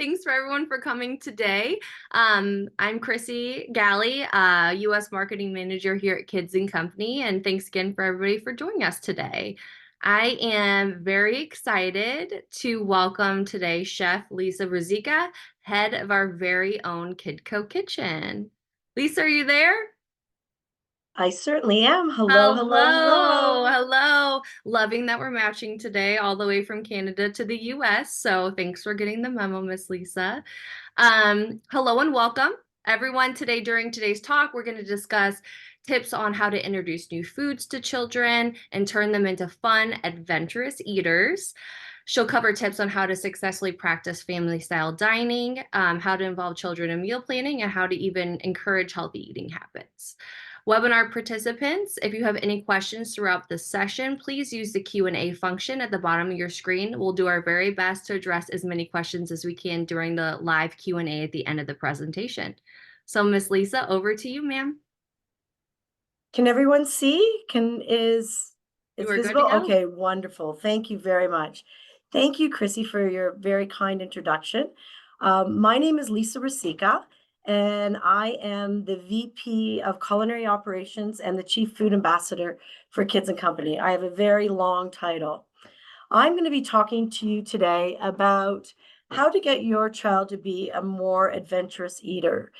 Thanks for everyone for coming today. I'm Chrissy Galley, U.S. Marketing Manager here at Kids and Company, and thanks again for everybody for joining us today. I am very excited to welcome today Chef Lisa Ruscica, head of our very own Kidco kitchen. Lisa, are you there? I certainly am. Hello, hello, Hello, hello. hello. Loving that we're matching today all the way from Canada to the US. So thanks for getting the memo, Miss Lisa. Hello and welcome. Everyone, today during today's talk, we're going to discuss tips on how to introduce new foods to children and turn them into fun, adventurous eaters. She'll cover tips on how to successfully practice family style dining, how to involve children in meal planning, and how to even encourage healthy eating habits. Webinar participants, if you have any questions throughout the session, please use the Q&A function at the bottom of your screen. We'll do our very best to address as many questions as we can during the live Q&A at the end of the presentation. So Miss Lisa, over to you, ma'am. Can everyone see? You It's are good to visible? go. Okay, wonderful. Thank you very much. Thank you, Chrissy, for your very kind introduction. My name is Lisa Ruscica, and I am the VP of Culinary Operations and the Chief Food Ambassador for Kids and Company. I have a very long title. I'm going to be talking to you today about how to get your child to be a more adventurous eater.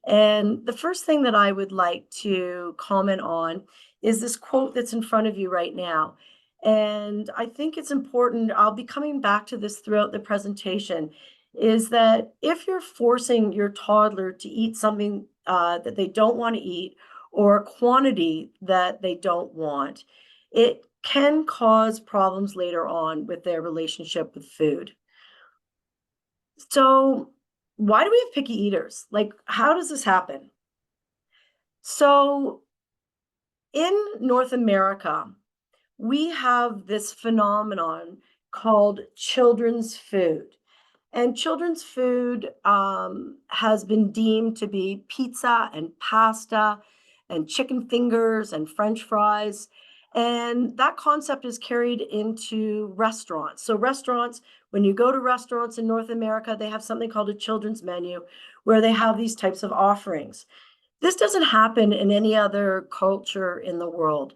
And the first thing that I would like to comment on is this quote that's in front of you right now. And I think it's important, I'll be coming back to this throughout the presentation, is that if you're forcing your toddler to eat something that they don't want to eat or a quantity that they don't want, it can cause problems later on with their relationship with food. So, why do we have picky eaters? Like, how does this happen? So, in North America, we have this phenomenon called children's food. And children's food has been deemed to be pizza and pasta and chicken fingers and French fries. And that concept is carried into restaurants. So, restaurants, when you go to restaurants in North America, they have something called a children's menu where they have these types of offerings. This doesn't happen in any other culture in the world.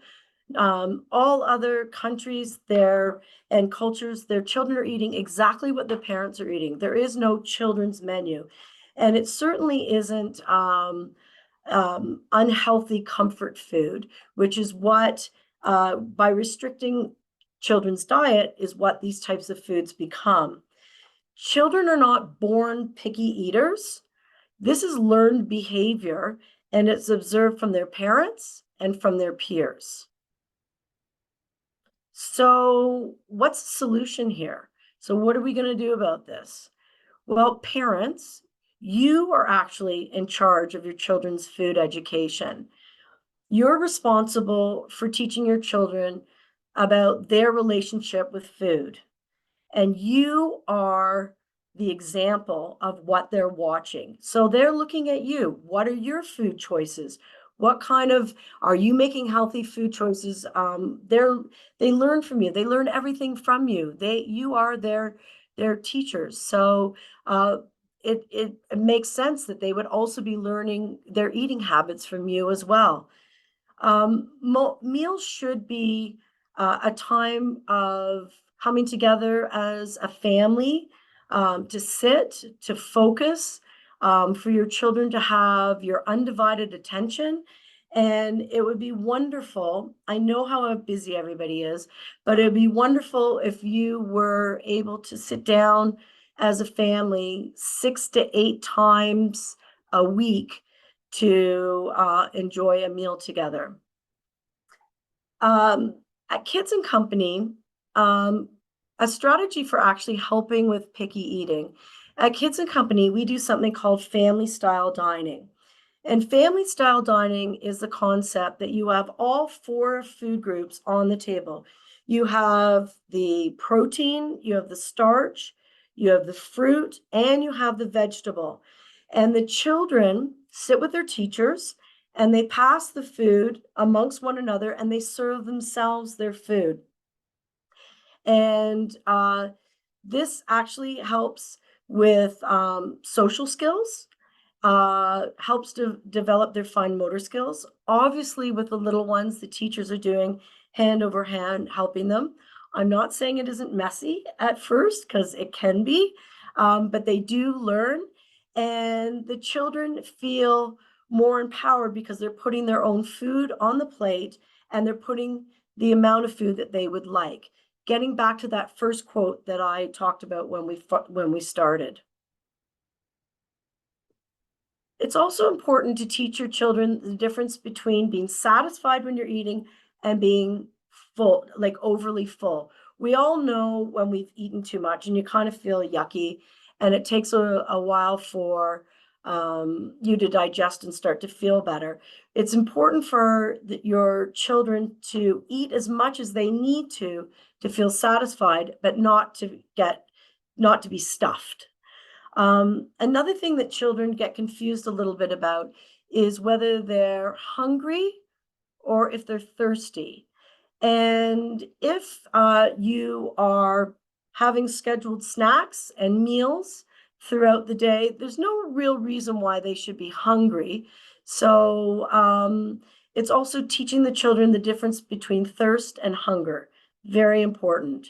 All other countries there and cultures, their children are eating exactly what the parents are eating. There is no children's menu. And it certainly isn't unhealthy comfort food, which is what, by restricting children's diet, is what these types of foods become. Children are not born picky eaters. This is learned behavior, and it's observed from their parents and from their peers. So, what's the solution here? So, what are we going to do about this? Well, parents, you are actually in charge of your children's food education. You're responsible for teaching your children about their relationship with food. And you are the example of what they're watching. So they're looking at you. What are your food choices? What kind of are you making healthy food choices? They learn from you. They learn everything from you. You are their teachers. So it makes sense that they would also be learning their eating habits from you as well. Meals should be a time of coming together as a family, to sit, to focus, for your children to have your undivided attention. And it would be wonderful. I know how busy everybody is, but it'd be wonderful if you were able to sit down as a family 6 to 8 times a week to enjoy a meal together. At Kids and Company, a strategy for actually helping with picky eating. At Kids and Company, we do something called family style dining. And family style dining is the concept that you have all four food groups on the table. You have the protein, you have the starch, you have the fruit, and you have the vegetable. And the children sit with their teachers and they pass the food amongst one another and they serve themselves their food. And this actually helps with social skills, helps to develop their fine motor skills. Obviously, with the little ones, the teachers are doing hand over hand, helping them. I'm not saying it isn't messy at first, because it can be, but they do learn, and the children feel more empowered because they're putting their own food on the plate, and they're putting the amount of food that they would like. Getting back to that first quote that I talked about when we started. It's also important to teach your children the difference between being satisfied when you're eating and being full, like overly full. We all know when we've eaten too much and you kind of feel yucky, and it takes a while for you to digest and start to feel better. It's important for your children to eat as much as they need to feel satisfied, but not to be stuffed. Another thing that children get confused a little bit about is whether they're hungry or if they're thirsty. And if you are having scheduled snacks and meals throughout the day, there's no real reason why they should be hungry. So it's also teaching the children the difference between thirst and hunger. Very important.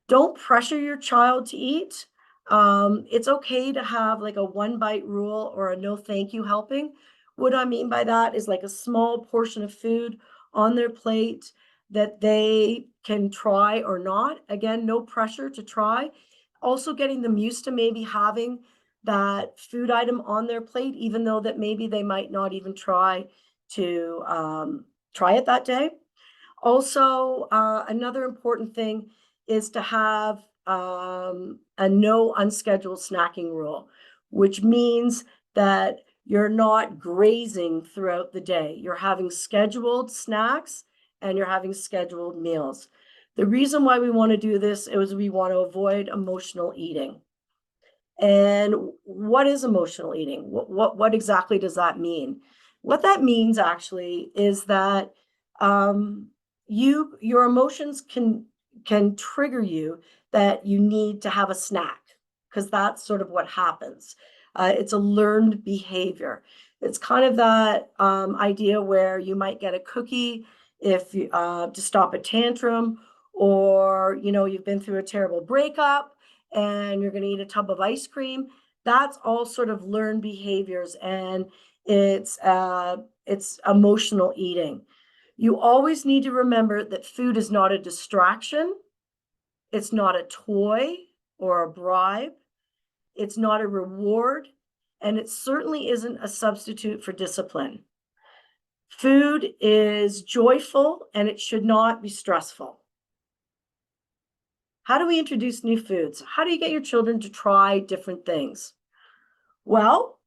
Don't pressure your child to eat. It's okay to have like a one bite rule or a no thank you helping. What I mean by that is like a small portion of food on their plate that they can try or not. Again, no pressure to try. Also getting them used to maybe having that food item on their plate, even though that maybe they might not even try it that day. Also, another important thing is to have a no unscheduled snacking rule, which means that you're not grazing throughout the day. You're having scheduled snacks and you're having scheduled meals. The reason why we want to do this is we want to avoid emotional eating. And what is emotional eating? What exactly does that mean? What that means actually is that your emotions can trigger you that you need to have a snack, because that's sort of what happens. It's a learned behavior. It's kind of that idea where you might get a cookie if you to stop a tantrum, or you've been through a terrible breakup and you're going to eat a tub of ice cream. That's all sort of learned behaviors, and it's emotional eating. You always need to remember that food is not a distraction. It's not a toy or a bribe. It's not a reward. And it certainly isn't a substitute for discipline. Food is joyful and it should not be stressful. How do we introduce new foods? How do you get your children to try different things? Well,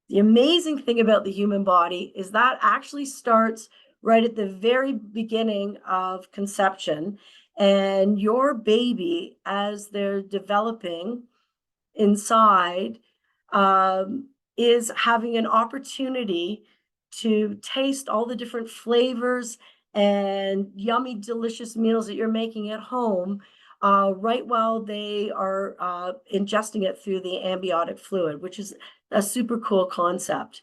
the amazing thing about the human body is that actually starts right at the very beginning of conception. And your baby, as they're developing inside, is having an opportunity to taste all the different flavors and yummy, delicious meals that you're making at home, right while they are ingesting it through the amniotic fluid, which is a super cool concept.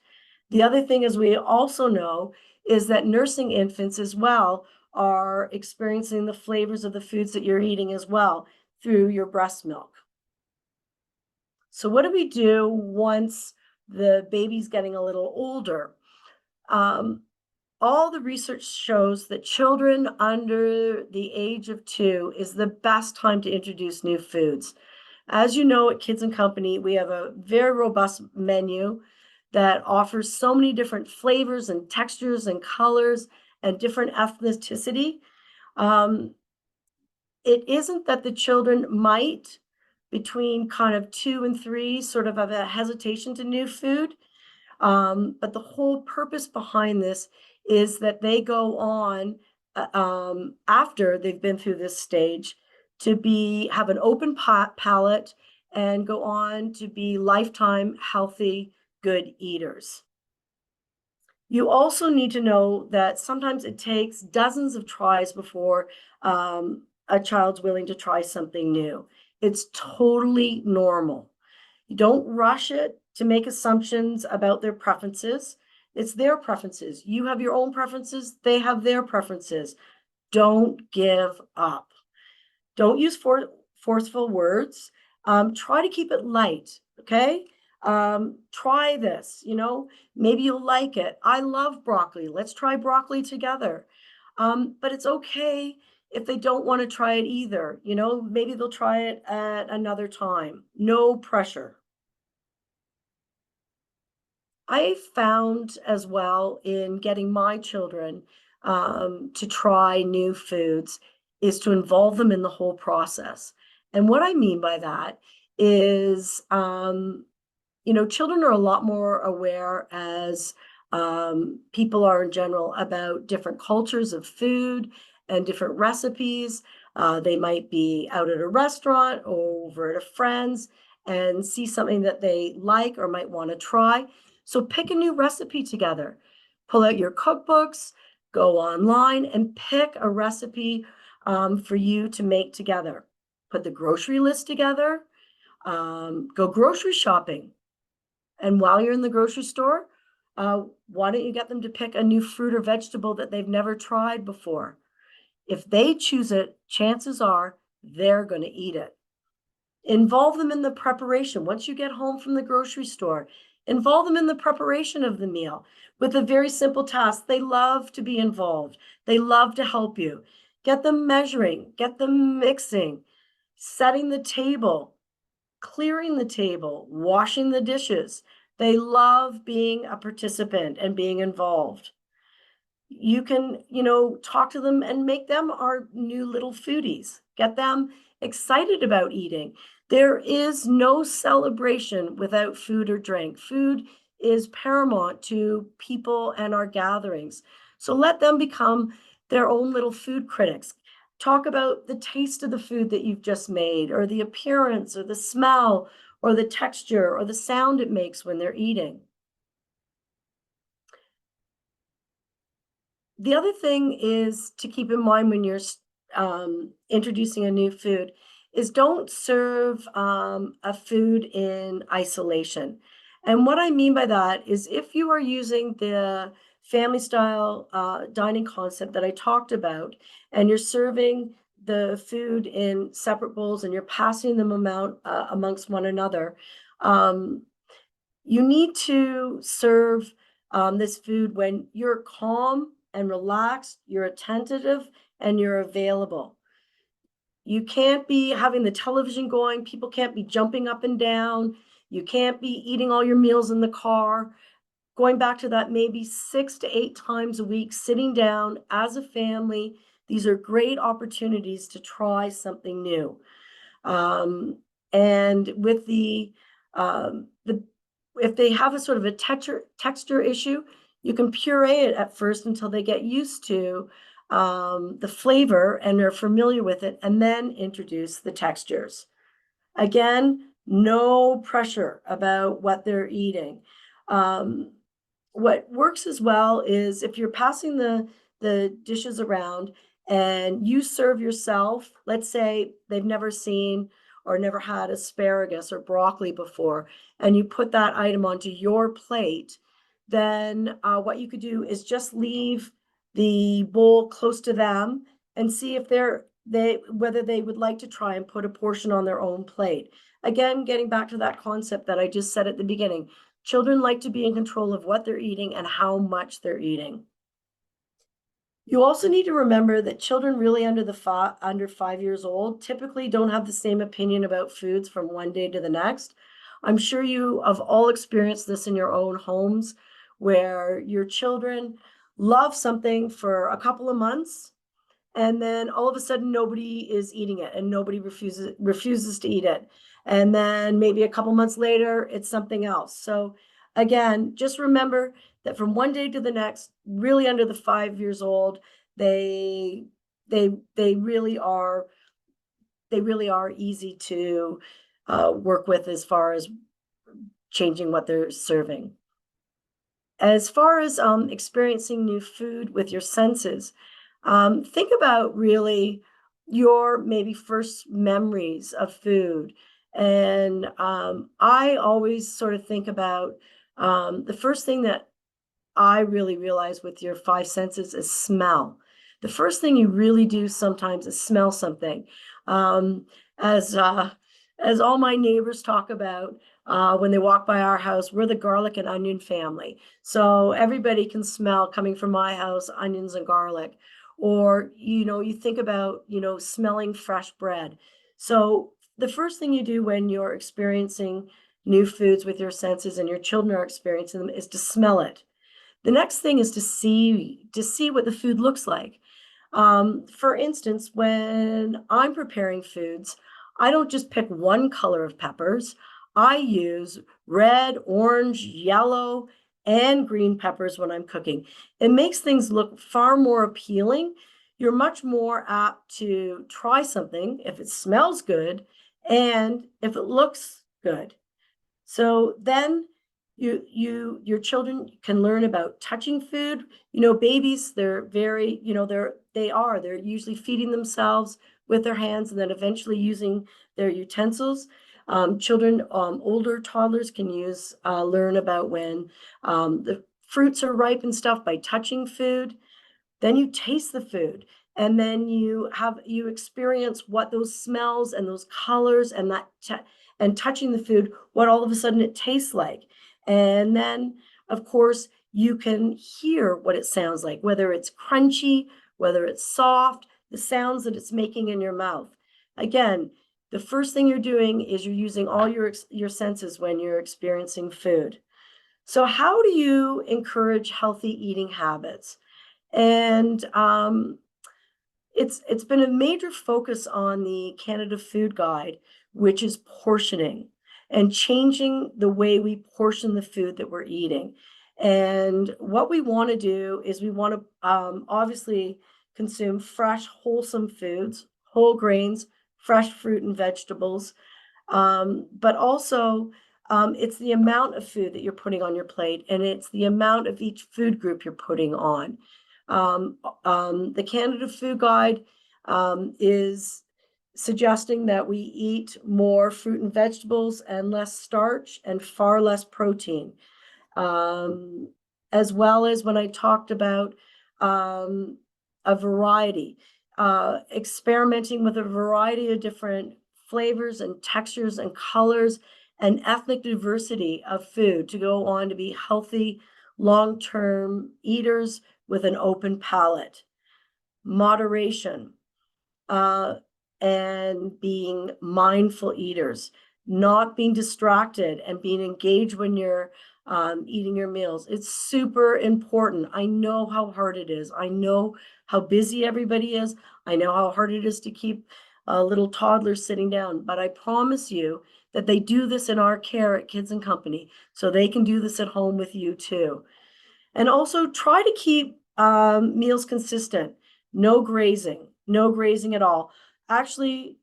The other thing is we also know is that nursing infants as well are experiencing the flavors of the foods that you're eating as well through your breast milk. So what do we do once the baby's getting a little older? All the research shows that children under the age of 2 is the best time to introduce new foods. As you know, at Kids and Company, we have a very robust menu that offers so many different flavors and textures and colors and different ethnicity. It isn't that the children might, between kind of 2 and 3, sort of have a hesitation to new food. But the whole purpose behind this is that they go on, after they've been through this stage, to have an open palate and go on to be lifetime healthy, good eaters. You also need to know that sometimes it takes dozens of tries before a child's willing to try something new. It's totally normal. You don't rush it to make assumptions about their preferences. It's their preferences. You have your own preferences, they have their preferences. Don't give up. Don't use forceful words. Try to keep it light, okay? Try this, maybe you'll like it. I love broccoli. Let's try broccoli together. But it's okay if they don't want to try it either. Maybe they'll try it at another time. No pressure. I found as well in getting my children to try new foods is to involve them in the whole process. And what I mean by that is, children are a lot more aware as people are in general about different cultures of food and different recipes. They might be out at a restaurant or over at a friend's and see something that they like or might want to try. So pick a new recipe together. Pull out your cookbooks, go online and pick a recipe for you to make together. Put the grocery list together. Go grocery shopping. And while you're in the grocery store, why don't you get them to pick a new fruit or vegetable that they've never tried before? If they choose it, chances are they're going to eat it. Involve them in the preparation. Once you get home from the grocery store, involve them in the preparation of the meal with a very simple task. They love to be involved. They love to help you. Get them measuring, get them mixing, setting the table, clearing the table, washing the dishes. They love being a participant and being involved. You can, talk to them and make them our new little foodies. Get them excited about eating. There is no celebration without food or drink. Food is paramount to people and our gatherings. So let them become their own little food critics. Talk about the taste of the food that you've just made, or the appearance, or the smell, or the texture, or the sound it makes when they're eating. The other thing is to keep in mind when you're introducing a new food is don't serve a food in isolation. And what I mean by that is if you are using the family style dining concept that I talked about, and you're serving the food in separate bowls and you're passing them amongst one another, you need to serve this food when you're calm and relaxed, you're attentive, and you're available. You can't be having the television going. People can't be jumping up and down. You can't be eating all your meals in the car. Going back to that, maybe 6 to 8 times a week, sitting down as a family. These are great opportunities to try something new. And with the if they have a sort of a texture issue, you can puree it at first until they get used to the flavor and are familiar with it, and then introduce the textures. Again, no pressure about what they're eating. What works as well is if you're passing the dishes around and you serve yourself, let's say they've never seen or never had asparagus or broccoli before, and you put that item onto your plate, then what you could do is just leave the bowl close to them and see if whether they would like to try and put a portion on their own plate. Again, getting back to that concept that I just said at the beginning, children like to be in control of what they're eating and how much they're eating. You also need to remember that children really under 5 years old typically don't have the same opinion about foods from one day to the next. I'm sure you have all experienced this in your own homes where your children love something for a couple of months and then all of a sudden nobody is eating it and nobody refuses to eat it. And then maybe a couple months later, it's something else. So again, just remember that from one day to the next, really under the 5 years old, they really are easy to work with as far as changing what they're serving. As far as experiencing new food with your senses, think about really your maybe first memories of food And I always sort of think about the first thing that I really realize with your five senses is smell. The first thing you really do sometimes is smell something. Um, as as all my neighbors talk about when they walk by our house, we're the garlic and onion family. So everybody can smell coming from my house onions and garlic. Or, you think about, smelling fresh bread. So the first thing you do when you're experiencing new foods with your senses and your children are experiencing them is to smell it. The next thing is to see what the food looks like. For instance, when I'm preparing foods, I don't just pick one color of peppers. I use red, orange, yellow, and green peppers when I'm cooking. It makes things look far more appealing. You're much more apt to try something if it smells good and if it looks good. So then your children can learn about touching food. Babies, they're very, they're usually feeding themselves with their hands and then eventually using their utensils. Children, older toddlers can learn about when the fruits are ripe and stuff by touching food. Then you taste the food, and then you experience what those smells and those colors and and touching the food, what all of a sudden it tastes like. And then, of course, you can hear what it sounds like, whether it's crunchy, whether it's soft, the sounds that it's making in your mouth. Again, the first thing you're doing is you're using all your senses when you're experiencing food. So how do you encourage healthy eating habits? And it's been a major focus on the Canada Food Guide, which is portioning and changing the way we portion the food that we're eating. And what we want to do is we want to obviously consume fresh, wholesome foods, whole grains, fresh fruit and vegetables, but also it's the amount of food that you're putting on your plate, and it's the amount of each food group you're putting on. The Canada Food Guide is suggesting that we eat more fruit and vegetables and less starch and far less protein. Um, as well as when I talked about um, a variety, experimenting with a variety of different flavors and textures and colors and ethnic diversity of food to go on to be healthy, long-term eaters with an open palate. Moderation, uh, and being mindful eaters, not being distracted and being engaged when you're eating your meals. It's super important. I know how hard it is. I know how busy everybody is. I know how hard it is to keep little toddlers sitting down, but I promise you that they do this in our care at Kids and Company, so they can do this at home with you too. And also try to keep meals consistent. No grazing at all. Actually,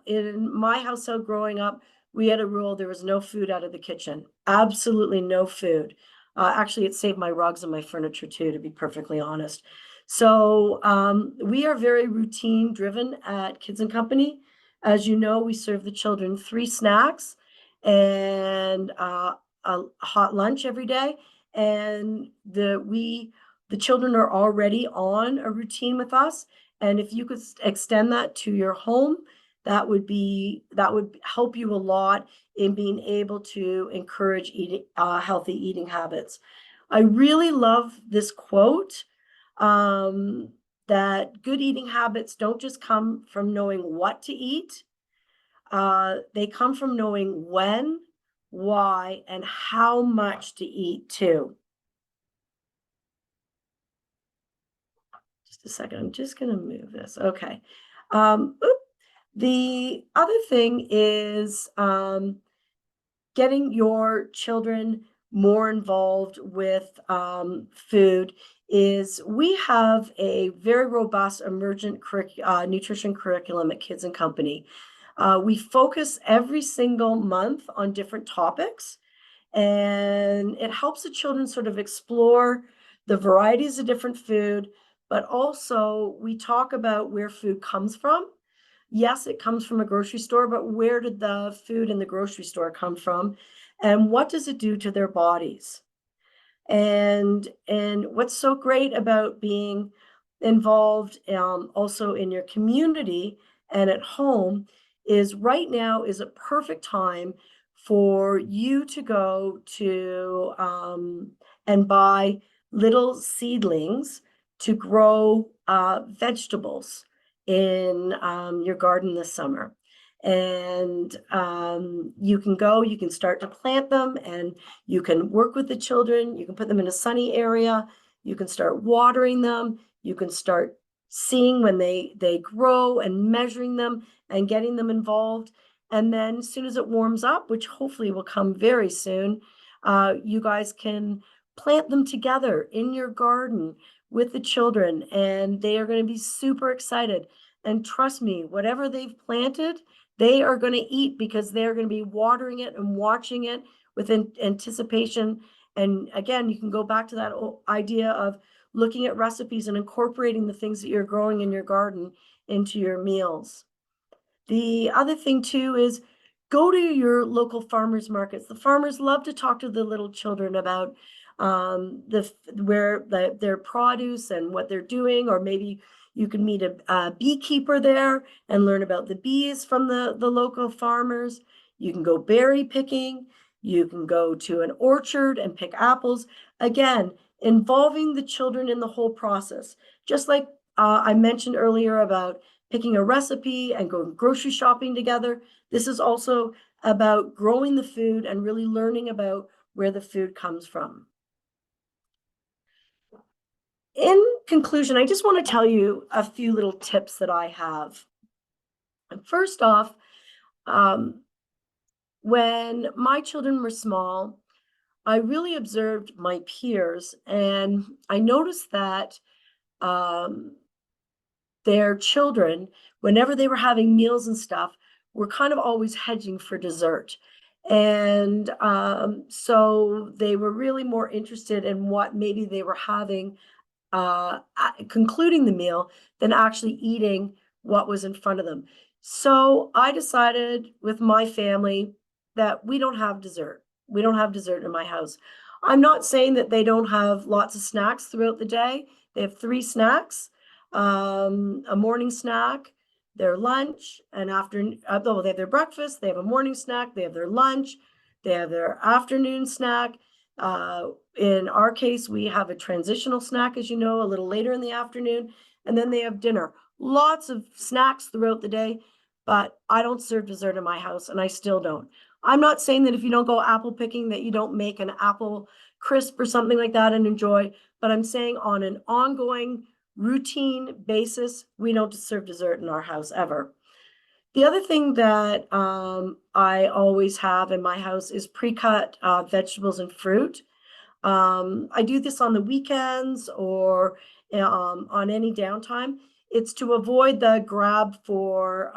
in my household growing up, we had a rule there was no food out of the kitchen. Absolutely no food. Actually, it saved my rugs and my furniture too, to be perfectly honest. So we are very routine driven at Kids and Company. As you know, we serve the children 3 snacks and a hot lunch every day, and the children are already on a routine with us, and if you could extend that to your home, that would help you a lot in being able to encourage eating healthy eating habits. I really love this quote, um, that good eating habits don't just come from knowing what to eat, they come from knowing when, why, and how much to eat too. Just a second, I'm just gonna move this. Okay. The other thing is getting your children more involved with food. Is we have a very robust emergent nutrition curriculum at Kids and Company. We focus every single month on different topics, and it helps the children sort of explore the varieties of different food, but also we talk about where food comes from. Yes, it comes from a grocery store, but where did the food in the grocery store come from? And what does it do to their bodies? And what's so great about being involved also in your community and at home is right now is a perfect time for you to go to and buy little seedlings to grow vegetables in your garden this summer. And you can go, you can start to plant them, and you can work with the children. You can put them in a sunny area. You can start watering them. You can start seeing when they grow and measuring them and getting them involved. And then as soon as it warms up, which hopefully will come very soon, you guys can plant them together in your garden with the children, and they are going to be super excited. And trust me, whatever they've planted, they are going to eat, because they're going to be watering it and watching it with anticipation. And again, you can go back to that idea of looking at recipes and incorporating the things that you're growing in your garden into your meals. The other thing too is go to your local farmers markets. The farmers love to talk to the little children about their produce and what they're doing, or maybe you can meet a beekeeper there and learn about the bees from the local farmers. You can go berry picking. You can go to an orchard and pick apples. Again, involving the children in the whole process. Just like I mentioned earlier about picking a recipe and going grocery shopping together. This is also about growing the food and really learning about where the food comes from. In conclusion, I just want to tell you a few little tips that I have. First off, when my children were small, I really observed my peers, and I noticed that their children, whenever they were having meals and stuff, were kind of always hedging for dessert. And so they were really more interested in what maybe they were having concluding the meal than actually eating what was in front of them. So I decided with my family that we don't have dessert. We don't have dessert in my house. I'm not saying that they don't have lots of snacks throughout the day. They have 3 snacks, a morning snack, their lunch, and afternoon. They have their breakfast, they have a morning snack, they have their lunch, they have their afternoon snack. In our case, we have a transitional snack, as you know, a little later in the afternoon, and then they have dinner. Lots of snacks throughout the day, but I don't serve dessert in my house, and I still don't. I'm not saying that if you don't go apple picking that you don't make an apple crisp or something like that and enjoy, but I'm saying on an ongoing routine basis, we don't serve dessert in our house ever. The other thing that I always have in my house is pre-cut vegetables and fruit. I do this on the weekends or on any downtime. It's to avoid the grab for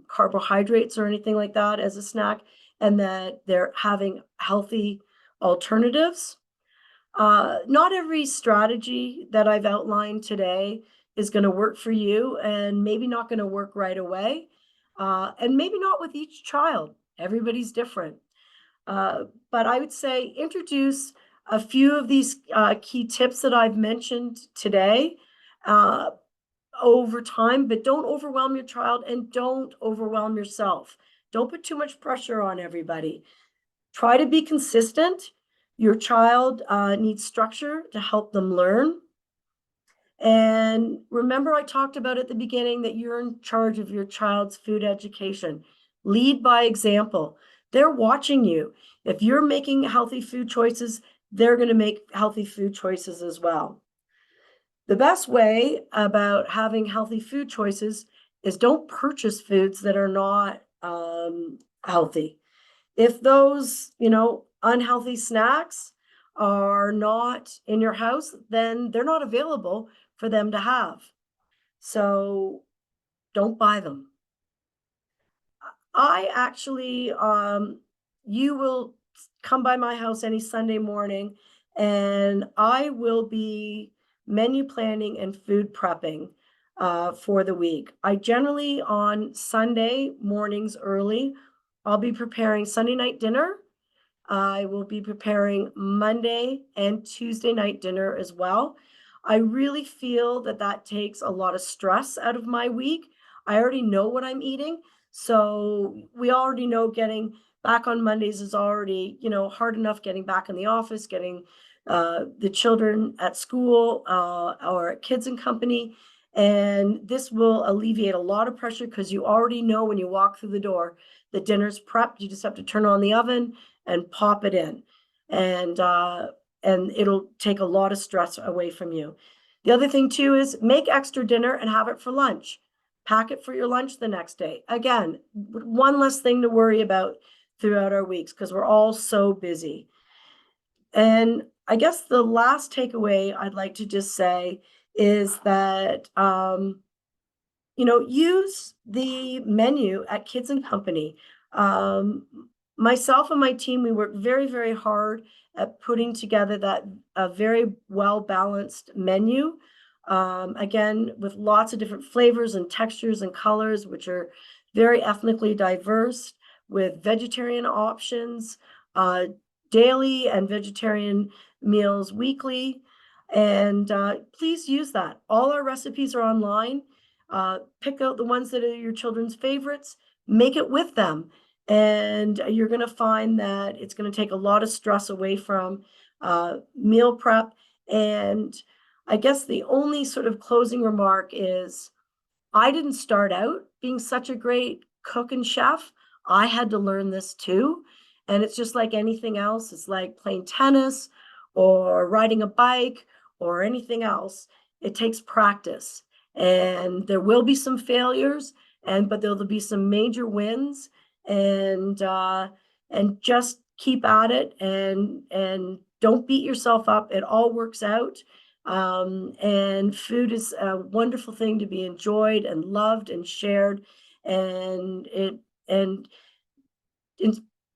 carbohydrates or anything like that as a snack, and that they're having healthy alternatives. Not every strategy that I've outlined today is going to work for you, and maybe not going to work right away, and maybe not with each child. Everybody's different. But I would say introduce a few of these key tips that I've mentioned today uh, over time, but don't overwhelm your child and don't overwhelm yourself. Don't put too much pressure on everybody. Try to be consistent. Your child needs structure to help them learn. And remember, I talked about at the beginning that you're in charge of your child's food education. Lead by example. They're watching you. If you're making healthy food choices, they're going to make healthy food choices as well. The best way about having healthy food choices is don't purchase foods that are not healthy. If those, unhealthy snacks are not in your house, then they're not available for them to have. So don't buy them. I actually, you will come by my house any Sunday morning, and I will be menu planning and food prepping for the week. I generally on Sunday mornings early, I'll be preparing Sunday night dinner. I will be preparing Monday and Tuesday night dinner as well. I really feel that that takes a lot of stress out of my week. I already know what I'm eating. So we already know getting back on Mondays is already, hard enough getting back in the office, getting the children at school or at kids and company. And this will alleviate a lot of pressure because you already know when you walk through the door, the dinner's prepped. You just have to turn on the oven and pop it in. And it'll take a lot of stress away from you. The other thing too is make extra dinner and have it for lunch. Pack it for your lunch the next day. Again, one less thing to worry about throughout our weeks because we're all so busy. And I guess the last takeaway I'd like to just say is that use the menu at Kids and Company. Um, Myself and my team, we work very, very hard at putting together that a very well balanced menu. Again, with lots of different flavors and textures and colors, which are very ethnically diverse, with vegetarian options, daily and vegetarian meals weekly. And please use that. All our recipes are online. Pick out the ones that are your children's favorites, make it with them. And you're going to find that it's going to take a lot of stress away from meal prep. And I guess the only sort of closing remark is I didn't start out being such a great cook and chef. I had to learn this too. And it's just like anything else. It's like playing tennis or riding a bike or anything else. It takes practice. And there will be some failures, but there'll be some major wins. And just keep at it and don't beat yourself up. It all works out. And food is a wonderful thing to be enjoyed and loved and shared. And it and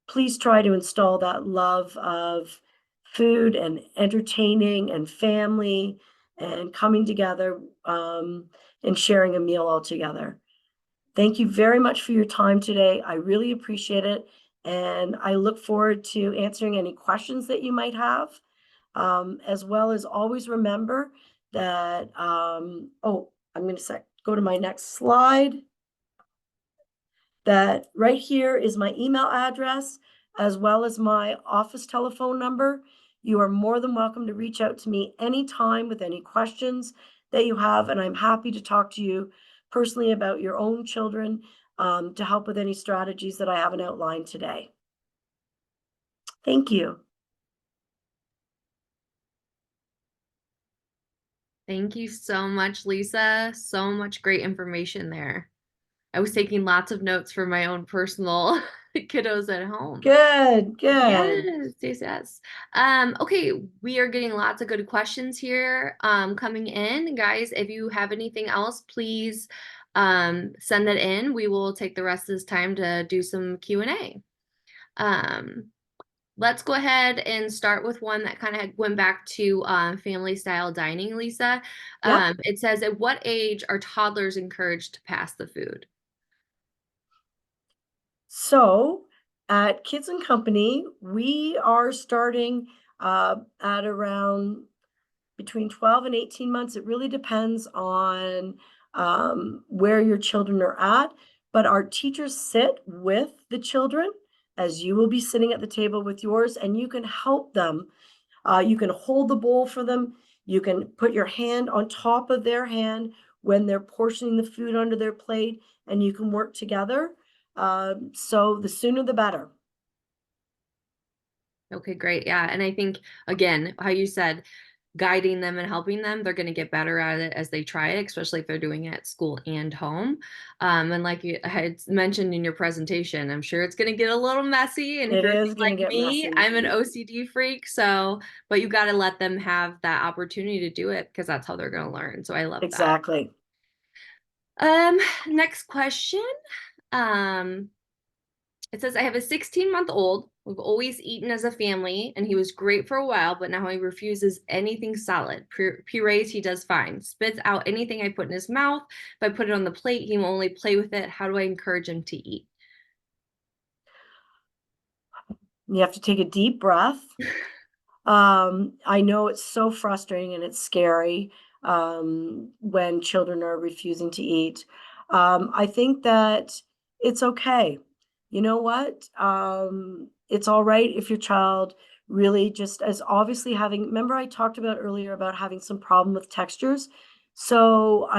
please try to install that love of food and entertaining and family and coming together and sharing a meal all together. Thank you very much for your time today. I really appreciate it. And I look forward to answering any questions that you might have. As well as always remember that, I'm going to go to my next slide. That right here is my email address, as well as my office telephone number. You are more than welcome to reach out to me anytime with any questions that you have, and I'm happy to talk to you personally about your own children to help with any strategies that I haven't outlined today. Thank you. Thank you so much, Lisa. So much great information there. I was taking lots of notes for my own personal kiddos at home. Good. Yes, yes, yes. Okay, we are getting lots of good questions here coming in. Guys, if you have anything else, please send that in. We will take the rest of this time to do some Q&A. Let's go ahead and start with one that kind of went back to family style dining, Lisa. Yep. It says, at what age are toddlers encouraged to pass the food? So at Kids and Company, we are starting at around between 12 and 18 months. It really depends on where your children are at. But our teachers sit with the children as you will be sitting at the table with yours, and you can help them. You can hold the bowl for them. You can put your hand on top of their hand when they're portioning the food onto their plate, and you can work together. So the sooner the better. Okay, great. Yeah. And I think, again, how you said, guiding them and helping them, they're going to get better at it as they try it, especially if they're doing it at school and home. And like you had mentioned in your presentation, I'm sure it's going to get a little messy. And if It you're is going to like get me, messy. I'm an OCD freak. So, but you got to let them have that opportunity to do it because that's how they're going to learn. So I love that. Exactly. Next question. Um, it says, I have a 16-month-old We've always eaten as a family, and he was great for a while, but now he refuses anything solid. Purees, he does fine. Spits out anything I put in his mouth. If I put it on the plate, he will only play with it. How do I encourage him to eat? You have to take a deep breath. I know it's so frustrating and it's scary when children are refusing to eat. I think that it's okay. You know what? It's all right if your child really just as obviously having, remember I talked about earlier about having some problem with textures. So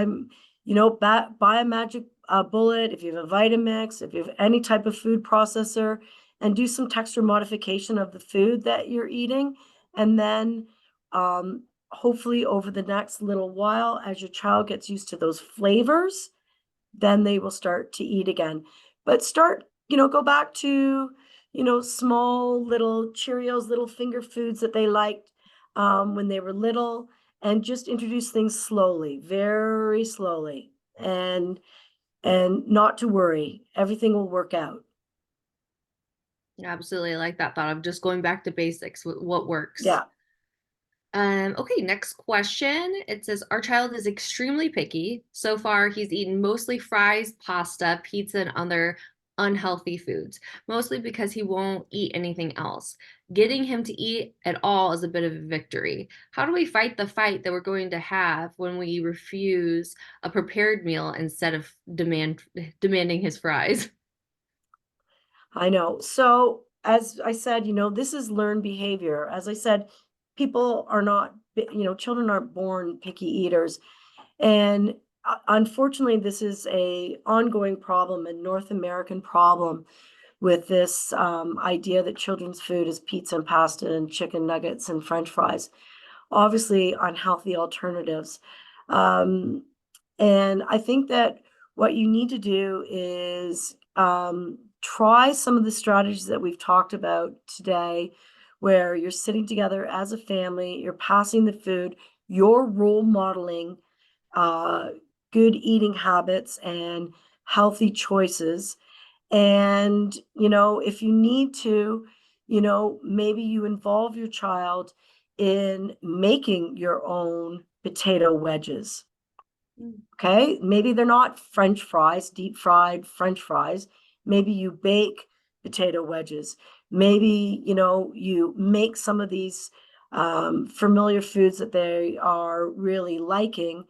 buy a magic bullet if you have a Vitamix, if you have any type of food processor, and do some texture modification of the food that you're eating. And then hopefully over the next little while, as your child gets used to those flavors, then they will start to eat again. But go back to, small little Cheerios, little finger foods that they liked when they were little, and just introduce things slowly, very slowly, and not to worry, everything will work out. Absolutely, I like that thought of just going back to basics, what works. Yeah. Okay, next question. It says, our child is extremely picky. So far, he's eaten mostly fries, pasta, pizza, and other unhealthy foods, mostly because he won't eat anything else. Getting him to eat at all is a bit of a victory. How do we fight the fight that we're going to have when we refuse a prepared meal instead of demanding his fries? I know. So, as I said, this is learned behavior. As I said, people are not, children aren't born picky eaters. And unfortunately, this is a ongoing problem, a North American problem with this idea that children's food is pizza and pasta and chicken nuggets and French fries, obviously unhealthy alternatives. Um, and I think that what you need to do is try some of the strategies that we've talked about today, where you're sitting together as a family, you're passing the food, you're role modeling uh, good eating habits and healthy choices. And, if you need to, maybe you involve your child in making your own potato wedges. Mm. Okay, maybe they're not French fries, deep fried French fries. Maybe you bake potato wedges. Maybe, you make some of these familiar foods that they are really liking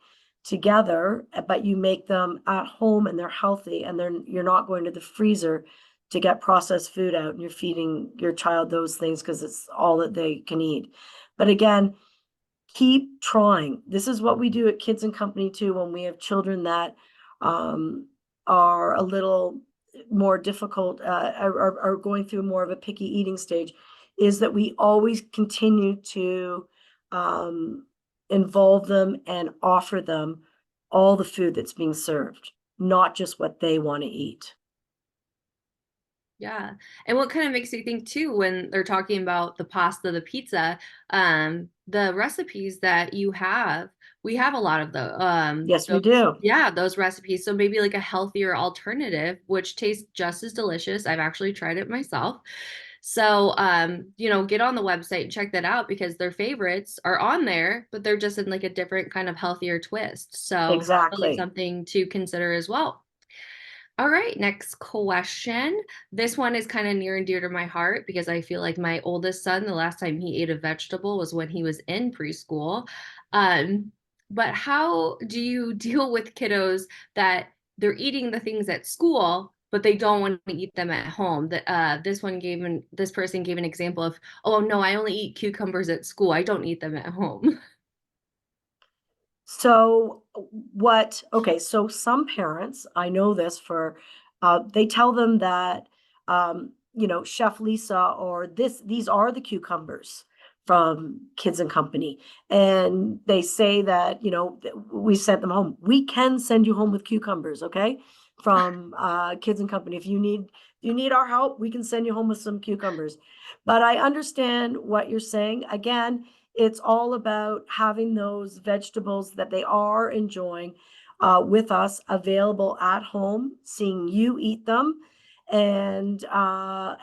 together, but you make them at home and they're healthy and you're not going to the freezer to get processed food out and you're feeding your child those things because it's all that they can eat. But again, keep trying. This is what we do at Kids and Company too when we have children that um, are a little more difficult, are going through more of a picky eating stage, is that we always continue to involve them and offer them all the food that's being served, not just what they want to eat. Yeah. And what kind of makes you think too when they're talking about the pasta, the pizza, the recipes that you have, we have a lot of Yes, we do. those recipes. So maybe like a healthier alternative, which tastes just as delicious. I've actually tried it myself. So get on the website and check that out because their favorites are on there, but they're just in like a different kind of healthier twist. So definitely Exactly. something to consider as well. All right, next question. This one is kind of near and dear to my heart because I feel like my oldest son, the last time he ate a vegetable was when he was in preschool. Um, but how do you deal with kiddos that they're eating the things at school, but they don't want to eat them at home? That this person gave an example of, oh no, I only eat cucumbers at school. I don't eat them at home. So okay, so some parents, I know this they tell them that, Chef Lisa, or these are the cucumbers from Kids and Company. And they say that, we sent them home. We can send you home with cucumbers, okay? From Kids and Company. If you need our help, we can send you home with some cucumbers. But I understand what you're saying. Again, it's all about having those vegetables that they are enjoying with us available at home, seeing you eat them, And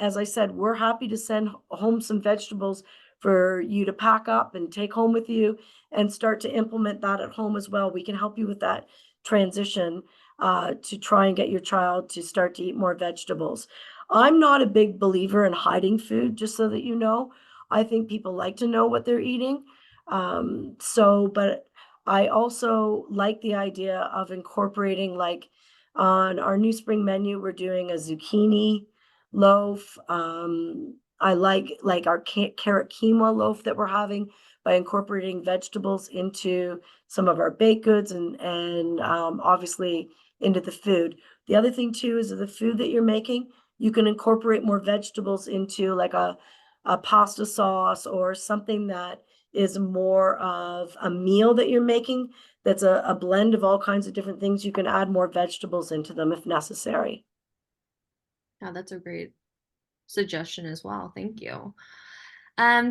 as I said, we're happy to send home some vegetables for you to pack up and take home with you and start to implement that at home as well. We can help you with that transition to try and get your child to start to eat more vegetables. I'm not a big believer in hiding food, just so that you know. I think people like to know what they're eating. But I also like the idea of incorporating, like, on our new spring menu, we're doing a zucchini loaf. I like our carrot quinoa loaf that we're having by incorporating vegetables into some of our baked goods and obviously into the food. The other thing too is that the food that you're making, you can incorporate more vegetables into, like a pasta sauce or something that is more of a meal that you're making, that's a blend of all kinds of different things. You can add more vegetables into them if necessary. Yeah, that's a great suggestion as well. Thank you.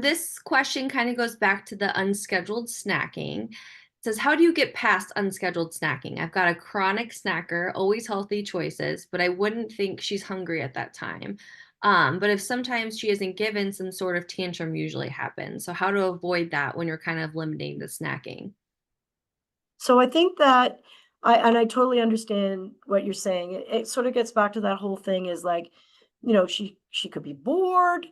This question kind of goes back to the unscheduled snacking. It says, how do you get past unscheduled snacking? I've got a chronic snacker, always healthy choices, but I wouldn't think she's hungry at that time. But if sometimes she isn't given, some sort of tantrum usually happens. So how to avoid that when you're kind of limiting the snacking? So I think that I totally understand what you're saying. It sort of gets back to that whole thing is like, she could be bored.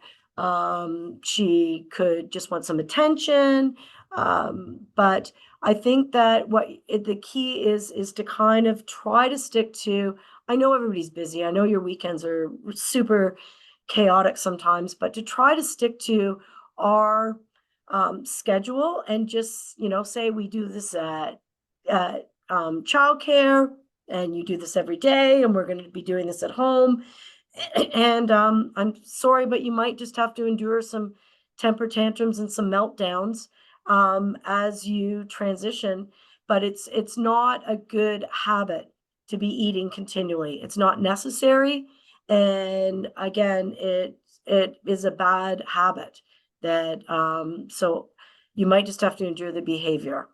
She could just want some attention. But I think that the key is to kind of try to stick to. I know everybody's busy. I know your weekends are super chaotic sometimes, but to try to stick to our schedule and just, say we do this at childcare, and you do this every day, and we're going to be doing this at home. And I'm sorry, but you might just have to endure some temper tantrums and some meltdowns as you transition. But it's not a good habit to be eating continually. It's not necessary, and again, it is a bad habit that so you might just have to endure the behavior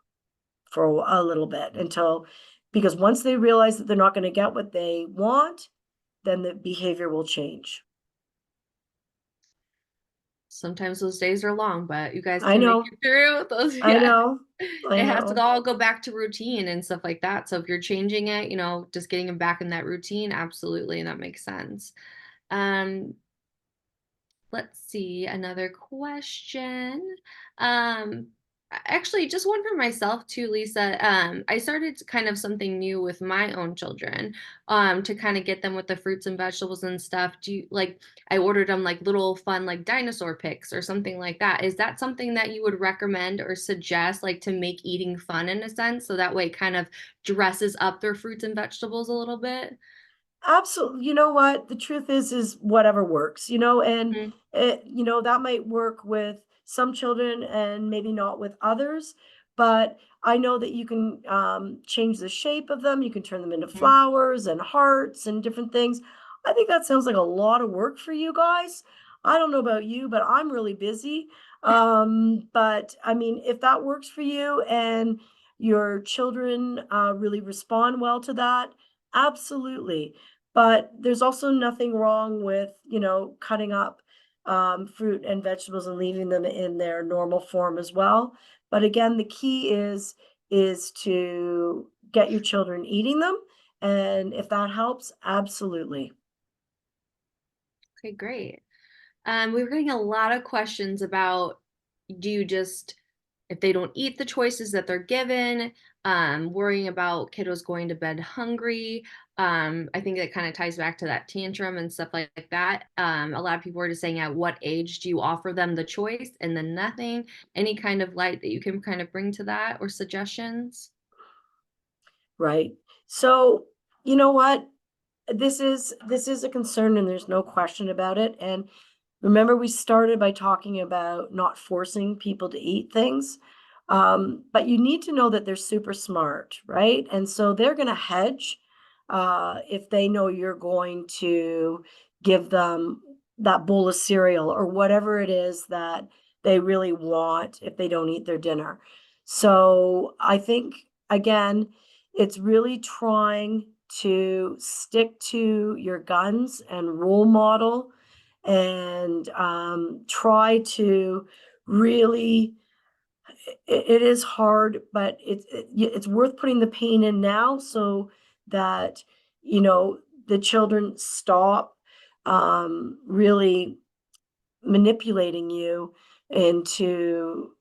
for a little bit until, because once they realize that they're not going to get what they want, then the behavior will change. Sometimes those days are long, but you guys I can make know, it through those. I Yeah. know, I It has to know. all go back to routine and stuff like that. So if you're changing it, just getting them back in that routine, absolutely, and that makes sense. Um, let's see, another question. Um, Actually, just one for myself too, Lisa. I started kind of something new with my own children, to kind of get them with the fruits and vegetables and stuff. Do you like, I ordered them like little fun like dinosaur pics or something like that. Is that something that you would recommend or suggest, like to make eating fun in a sense, so that way it kind of dresses up their fruits and vegetables a little bit? Absolutely. You know what? The truth is whatever works, and Mm, that might work with some children and maybe not with others. But I know that you can change the shape of them. You can turn them into mm. flowers and hearts and different things. I think that sounds like a lot of work for you guys. I don't know about you, but I'm really busy. But I mean, if that works for you and your children really respond well to that, absolutely. But there's also nothing wrong with, cutting up fruit and vegetables and leaving them in their normal form as well. But again, the key is to get your children eating them. And if that helps, absolutely. Okay, great. We were getting a lot of questions about, do you just, if they don't eat the choices that they're given, worrying about kiddos going to bed hungry. I think that kind of ties back to that tantrum and stuff like that. A lot of people are just saying, at what age do you offer them the choice and then nothing? Any kind of light that you can kind of bring to that or suggestions? Right. So, you know what? This is a concern, and there's no question about it. And remember, we started by talking about not forcing people to eat things. But you need to know that they're super smart, right? And so they're going to hedge if they know you're going to give them that bowl of cereal or whatever it is that they really want if they don't eat their dinner. So I think, again, it's really trying to stick to your guns and role model and try to really it is hard, but it's worth putting the pain in now so that, you know, the children stop, really manipulating you into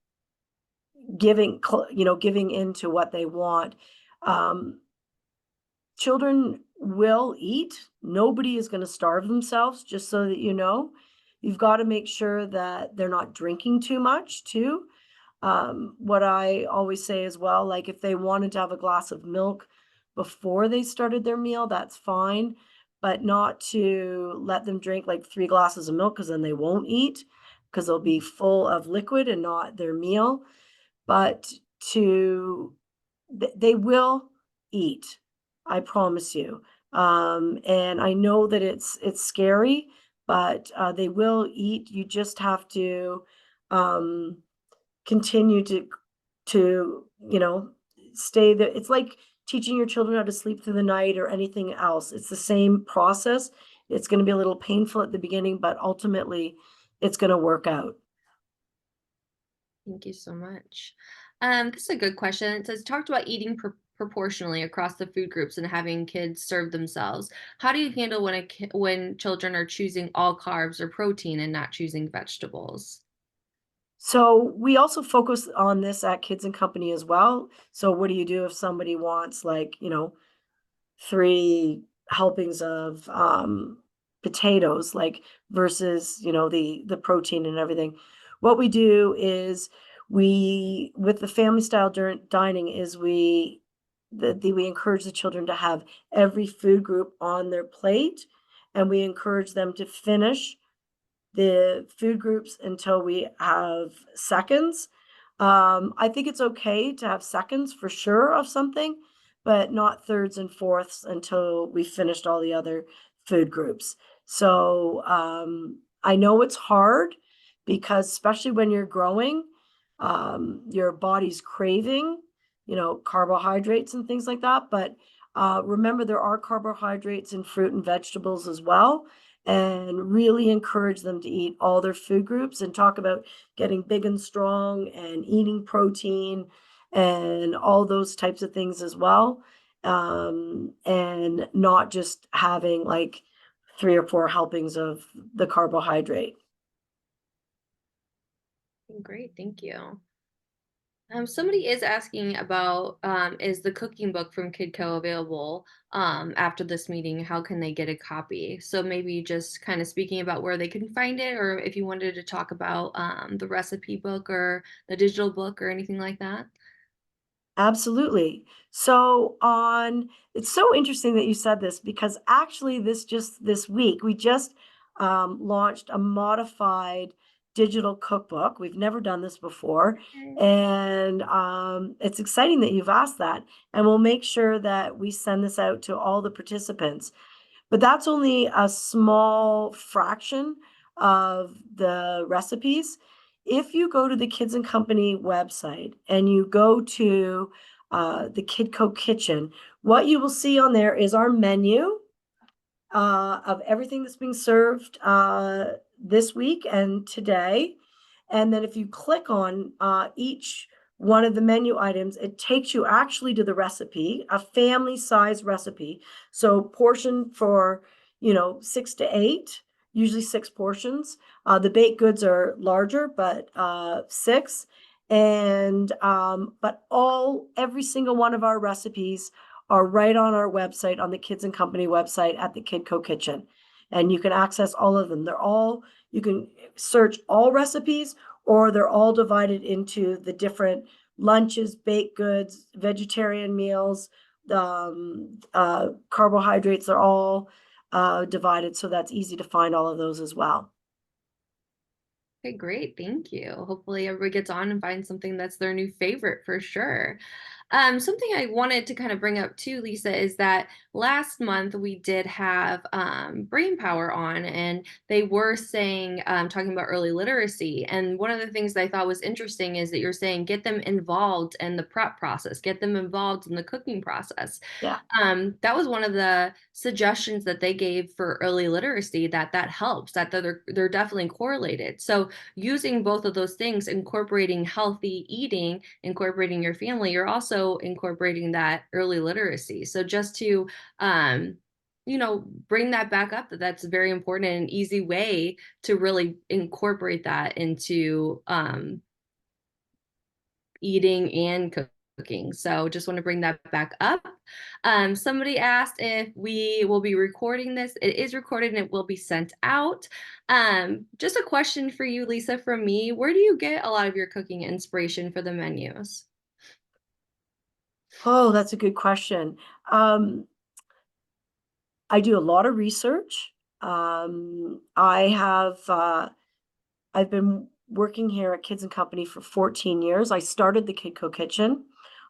giving into what they want. Um, Children will eat. Nobody is gonna starve themselves, just so that you know. You've gotta make sure that they're not drinking too much too. What I always say as well, like if they wanted to have a glass of milk before they started their meal, that's fine, but not to let them drink like 3 glasses of milk because then they won't eat because 'cause they'll be full of liquid and not their meal, but to they will eat, I promise you. And I know that it's scary, but, they will eat. You just have to, um continue to, stay there. It's like teaching your children how to sleep through the night or anything else. It's the same process. It's gonna be a little painful at the beginning, but ultimately, it's gonna work out. Thank you so much. This is a good question. It says talked about eating proportionally across the food groups and having kids serve themselves. How do you handle when when children are choosing all carbs or protein and not choosing vegetables? So, we also focus on this at Kids and Company as well. So, what do you do if somebody wants, like, 3 helpings of, potatoes, like, versus, the protein and everything. What we do is we with the family style dining is we encourage the children to have every food group on their plate, and we encourage them to finish the food groups until we have seconds. I think it's okay to have seconds for sure of something, but not thirds and fourths until we finished all the other food groups. So I know it's hard because, especially when you're growing, your body's craving, carbohydrates and things like that. But remember, there are carbohydrates in fruit and vegetables as well, and really encourage them to eat all their food groups and talk about getting big and strong and eating protein and all those types of things as well. And not just having like 3 or 4 helpings of the carbohydrate. Great, thank you. Somebody is asking about is the cooking book from Kidco available after this meeting? How can they get a copy? So maybe just kind of speaking about where they can find it, or if you wanted to talk about the recipe book or the digital book or anything like that. Absolutely. So on it's so interesting that you said this because actually this week we just launched a modified digital cookbook. We've never done this before, Okay. and it's exciting that you've asked that. And we'll make sure that we send this out to all the participants. But that's only a small fraction of the recipes. If you go to the Kids and Company website and you go to the Kidco Kitchen, what you will see on there is our menu of everything that's being served this week and today. And then if you click on each one of the menu items, it takes you actually to the recipe, a family size recipe. So portion for, 6 to 8, usually 6 portions. The baked goods are larger, but 6. And but every single one of our recipes are right on our website, on the Kids and Company website at the Kidco Kitchen. And you can access all of them. You can search all recipes, or they're all divided into the different lunches, baked goods, vegetarian meals, carbohydrates are all divided. So that's easy to find all of those as well. Okay, great. Thank you. Hopefully everybody gets on and finds something that's their new favorite for sure. Something I wanted to kind of bring up too, Lisa, is that last month we did have Brain Power on, and they were saying, talking about early literacy. And one of the things that I thought was interesting is that you're saying get them involved in the prep process, get them involved in the cooking process. Yeah. That was one of the suggestions that they gave for early literacy, that helps, that they're definitely correlated. So using both of those things, incorporating healthy eating, incorporating your family, you're also incorporating that early literacy. So just to bring that back up, that's very important and an easy way to really incorporate that into eating and cooking. So just want to bring that back up. Somebody asked if we will be recording this. It is recorded and it will be sent out. Just a question for you, Lisa, from me. Where do you get a lot of your cooking inspiration for the menus? Oh, that's a good question. I do a lot of research. I've been working here at Kids and Company for 14 years. I started the Kidco kitchen.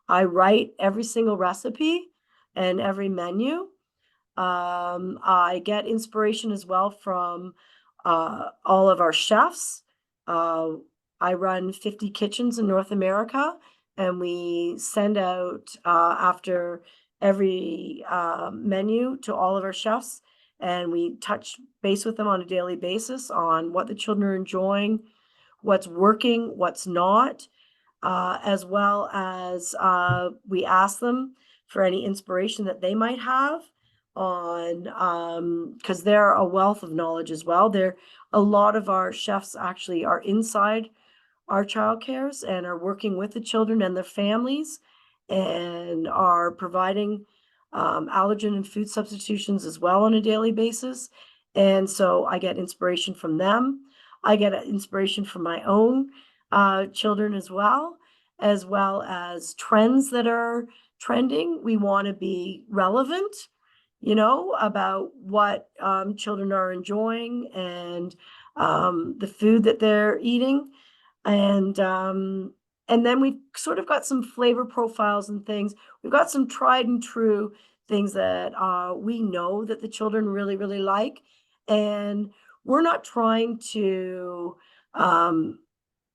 I write every single recipe and every menu. I get inspiration as well from all of our chefs. Uh, I run 50 kitchens in North America, and we send out after every menu to all of our chefs, and we touch base with them on a daily basis on what the children are enjoying, what's working, what's not, as well as we ask them for any inspiration that they might have on because they're a wealth of knowledge as well. There, a lot of our chefs actually are inside our childcares and are working with the children and their families and are providing allergen and food substitutions as well on a daily basis. And so I get inspiration from them. I get inspiration from my own children as well as trends that are trending. We want to be relevant, about what children are enjoying and the food that they're eating. And and then we've sort of got some flavor profiles and things. We've got some tried and true things that we know that the children really, really like. And we're not trying to um,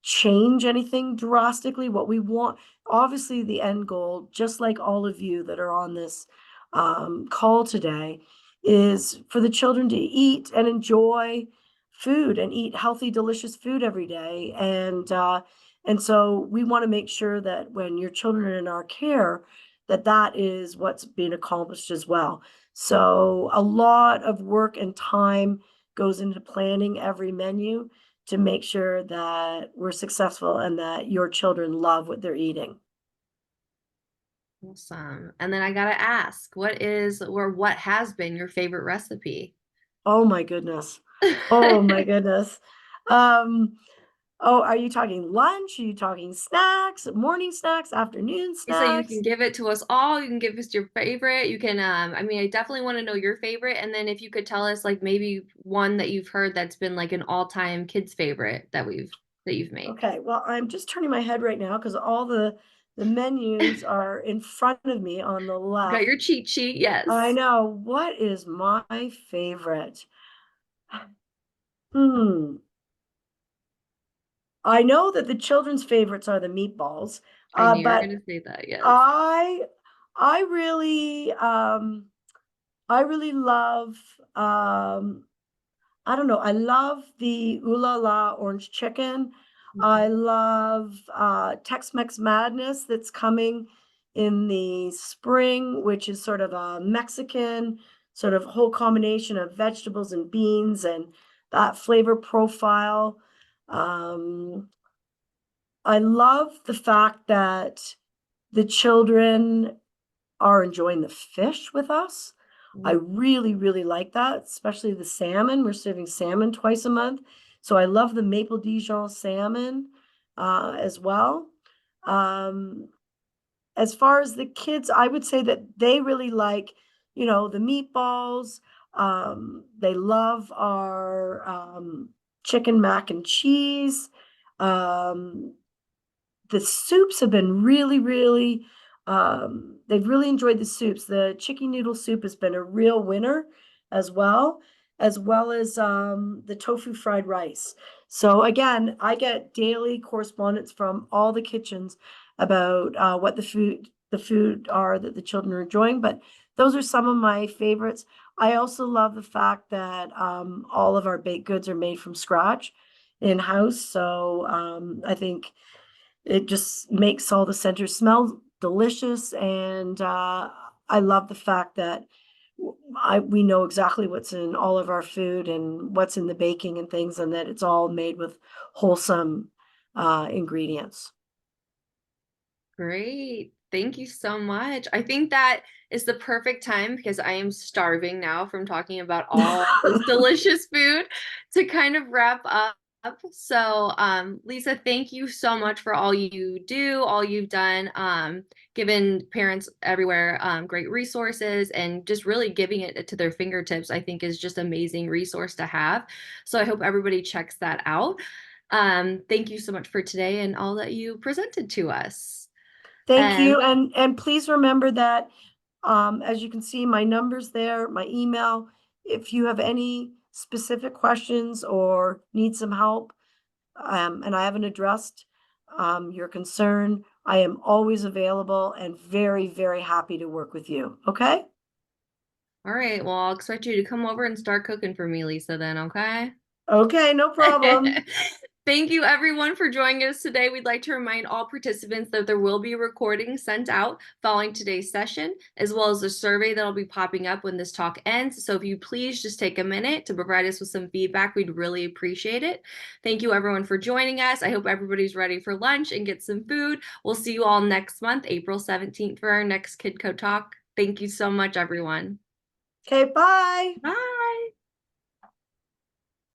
change anything drastically. What we want, obviously, the end goal, just like all of you that are on this call today, is for the children to eat and enjoy food and eat healthy, delicious food every day. And so we want to make sure that when your children are in our care, that that is what's being accomplished as well. So a lot of work and time goes into planning every menu to make sure that we're successful and that your children love what they're eating. Awesome. And then I gotta ask, what is or what has been your favorite recipe? Oh my goodness. Oh my goodness. Um, oh, are you talking lunch? Are you talking snacks, morning snacks, afternoon So you can snacks? give it to us all. You can give us your favorite. You can, I mean, I definitely want to know your favorite. And then if you could tell us like maybe one that you've heard that's been like an all-time kids favorite that you've made. Okay, well, I'm just turning my head right now because all the menus are in front of me on the You got left. your cheat sheet, I yes. know. What is my favorite? Hmm. I know that the children's favorites are the meatballs, I knew you were but gonna say that, yes. I I really I really love I don't know, I love the Ooh La La orange chicken. I Mhm. love Tex-Mex Madness that's coming in the spring, which is sort of a Mexican sort of whole combination of vegetables and beans and that flavor profile. Um, I love the fact that the children are enjoying the fish with us. I Mhm. really, really like that, especially the salmon. We're serving salmon twice a month. So I love the maple Dijon salmon as well. Um, as far as the kids, I would say that they really like, the meatballs. They love our chicken mac and cheese. Um, the soups have been really, really They've really enjoyed the soups. The chicken noodle soup has been a real winner as well, as the tofu fried rice. So again, I get daily correspondence from all the kitchens about what the food are that the children are enjoying. But those are some of my favorites. I also love the fact that all of our baked goods are made from scratch in-house. So I think it just makes all the centers smell delicious, and I love the fact that we know exactly what's in all of our food and what's in the baking and things, and that it's all made with wholesome ingredients. Great. Thank you so much. I think that is the perfect time because I am starving now from talking about all this delicious food to kind of wrap up. So, Lisa, thank you so much for all you do, all you've done, giving parents everywhere great resources and just really giving it to their fingertips, I think is just amazing resource to have. So I hope everybody checks that out. Thank you so much for today and all that you presented to us. Thank And you, and please remember that as you can see, my number's there, my email. If you have any specific questions or need some help, and I haven't addressed your concern, I am always available and very, very happy to work with you. Okay? all right, well, I'll expect you to come over and start cooking for me, Lisa, then, okay? Okay, no problem. Thank you, everyone, for joining us today. We'd like to remind all participants that there will be a recording sent out following today's session, as well as a survey that'll be popping up when this talk ends. So if you please just take a minute to provide us with some feedback, we'd really appreciate it. Thank you, everyone, for joining us. I hope everybody's ready for lunch and get some food. We'll see you all next month, April 17th, for our next Kidco talk. Thank you so much, everyone. Okay, bye. Bye.